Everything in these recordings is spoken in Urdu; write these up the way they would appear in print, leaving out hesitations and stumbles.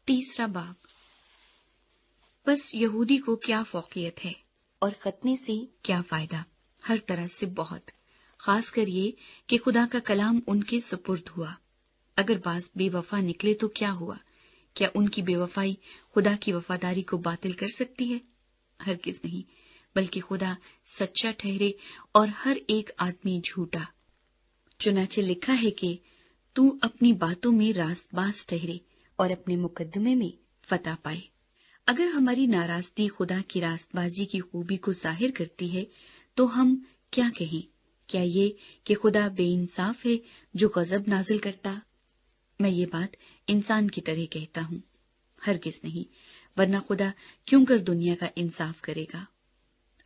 تیسرا باب۔ بس یہودی کو کیا فوقیت ہے اور ختنے سے کیا فائدہ؟ ہر طرح سے بہت، خاص کر یہ کہ خدا کا کلام ان کے سپرد ہوا۔ اگر بعض بے وفا نکلے تو کیا ہوا؟ کیا ان کی بے وفائی خدا کی وفاداری کو باطل کر سکتی ہے؟ ہرگز نہیں، بلکہ خدا سچا ٹھہرے اور ہر ایک آدمی جھوٹا۔ چنانچہ لکھا ہے کہ تو اپنی باتوں میں راست باز ٹھہرے اور اپنے مقدمے میں فتح پائے۔ اگر ہماری ناراضگی خدا کی راست بازی کی خوبی کو ظاہر کرتی ہے تو ہم کیا کہیں؟ کیا یہ کہ خدا بے انصاف ہے جو غضب نازل کرتا؟ میں یہ بات انسان کی طرح کہتا ہوں، ہرگز نہیں، ورنہ خدا کیوں کر دنیا کا انصاف کرے گا؟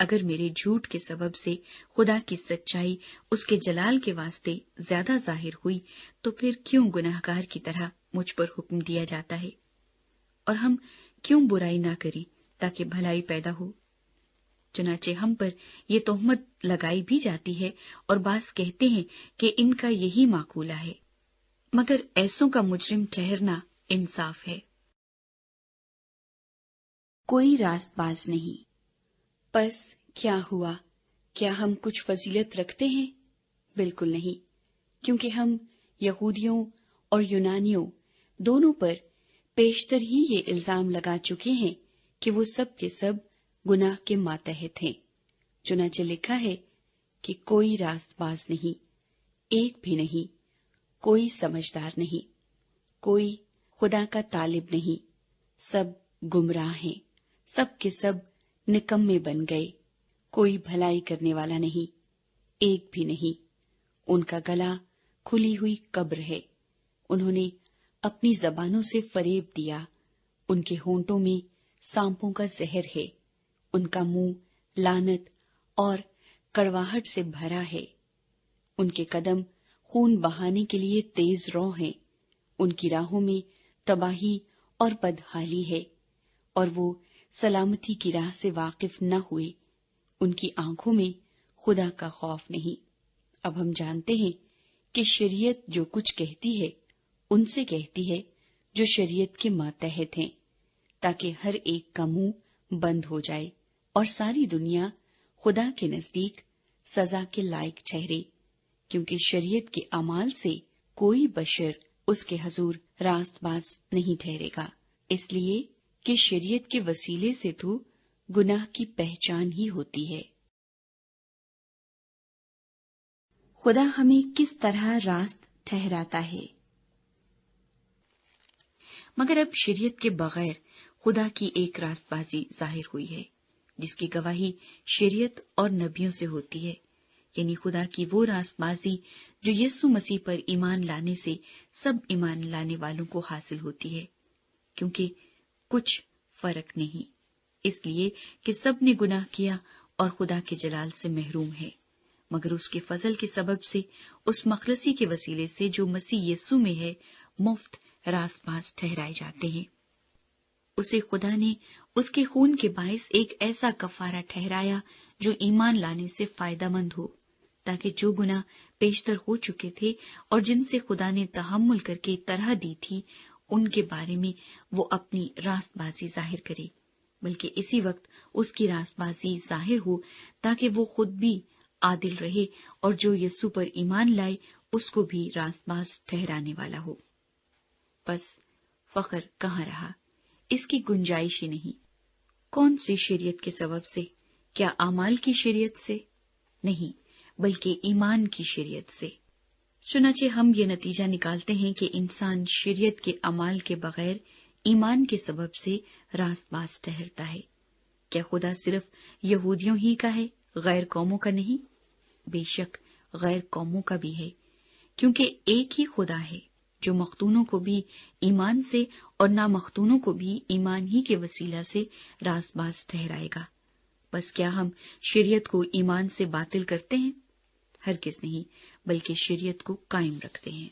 اگر میرے جھوٹ کے سبب سے خدا کی سچائی اس کے جلال کے واسطے زیادہ ظاہر ہوئی تو پھر کیوں گناہگار کی طرح مجھ پر حکم دیا جاتا ہے؟ اور ہم کیوں برائی نہ کریں تاکہ بھلائی پیدا ہو؟ چنانچہ ہم پر یہ تہمت لگائی بھی جاتی ہے اور بعض کہتے ہیں کہ ان کا یہی معقولہ ہے، مگر ایسوں کا مجرم ٹھہرنا انصاف ہے۔ کوئی راست باز نہیں۔ پس کیا ہوا؟ کیا ہم کچھ فضیلت رکھتے ہیں؟ بالکل نہیں، کیونکہ ہم یہودیوں اور یونانیوں دونوں پر پیشتر ہی یہ الزام لگا چکے ہیں کہ وہ سب کے سب گناہ کے ماتحت ہیں۔ چنانچہ لکھا ہے کہ کوئی راست باز نہیں، ایک بھی نہیں، کوئی سمجھدار نہیں، کوئی خدا کا طالب نہیں، سب گمراہ ہیں، سب کے سب نکمے بن گئے، کوئی بھلائی کرنے والا نہیں، ایک بھی نہیں۔ ان کا گلا کھلی ہوئی قبر ہے، انہوں نے اپنی زبانوں سے فریب دیا، ان کے ہونٹوں میں سانپوں کا زہر ہے، ان کا منہ لعنت اور کڑواہٹ سے بھرا ہے، ان کے قدم خون بہانے کے لیے تیز رو ہیں، ان کی راہوں میں تباہی اور بدحالی ہے، اور وہ سلامتی کی راہ سے واقف نہ ہوئے، ان کی آنکھوں میں خدا کا خوف نہیں۔ اب ہم جانتے ہیں کہ شریعت جو کچھ کہتی ہے ان سے کہتی ہے جو شریعت کے ماتحت ہیں، تاکہ ہر ایک کا منہ بند ہو جائے اور ساری دنیا خدا کے نزدیک سزا کے لائق ٹھہرے، کیونکہ شریعت کے اعمال سے کوئی بشر اس کے حضور راست باز نہیں ٹھہرے گا، اس لیے کہ شریعت کے وسیلے سے تو گناہ کی پہچان ہی ہوتی ہے۔ خدا ہمیں کس طرح راست ٹھہراتا ہے؟ مگر اب شریعت کے بغیر خدا کی ایک راست بازی ظاہر ہوئی ہے، جس کی گواہی شریعت اور نبیوں سے ہوتی ہے، یعنی خدا کی وہ راست بازی جو یسوع مسیح پر ایمان لانے سے سب ایمان لانے والوں کو حاصل ہوتی ہے، کیونکہ کچھ فرق نہیں، اس لیے کہ سب نے گناہ کیا اور خدا کے جلال سے محروم ہے، مگر اس کے فضل کے سبب سے اس مخلصی کے وسیلے سے جو مسیح یسوع میں ہے مفت راست باز ٹھہرائے جاتے ہیں۔ اسے خدا نے اس کے خون کے باعث ایک ایسا کفارہ ٹھہرایا جو ایمان لانے سے فائدہ مند ہو، تاکہ جو گناہ پیشتر ہو چکے تھے اور جن سے خدا نے تحمل کر کے طرح دی تھی ان کے بارے میں وہ اپنی راست بازی ظاہر کرے، بلکہ اسی وقت اس کی راست بازی ظاہر ہو تاکہ وہ خود بھی عادل رہے اور جو یسوع پر ایمان لائے اس کو بھی راست باز ٹھہرانے والا ہو۔ بس فخر کہاں رہا؟ اس کی گنجائش ہی نہیں۔ کون سی شریعت کے سبب سے؟ کیا اعمال کی شریعت سے؟ نہیں، بلکہ ایمان کی شریعت سے۔ چنانچہ ہم یہ نتیجہ نکالتے ہیں کہ انسان شریعت کے اعمال کے بغیر ایمان کے سبب سے راست باز ٹھہرتا ہے۔ کیا خدا صرف یہودیوں ہی کا ہے، غیر قوموں کا نہیں؟ بے شک غیر قوموں کا بھی ہے، کیونکہ ایک ہی خدا ہے جو مختونوں کو بھی ایمان سے اور نامختونوں کو بھی ایمان ہی کے وسیلہ سے راست باز ٹھہرائے گا۔ بس کیا ہم شریعت کو ایمان سے باطل کرتے ہیں؟ ہرگز نہیں، بلکہ شریعت کو قائم رکھتے ہیں۔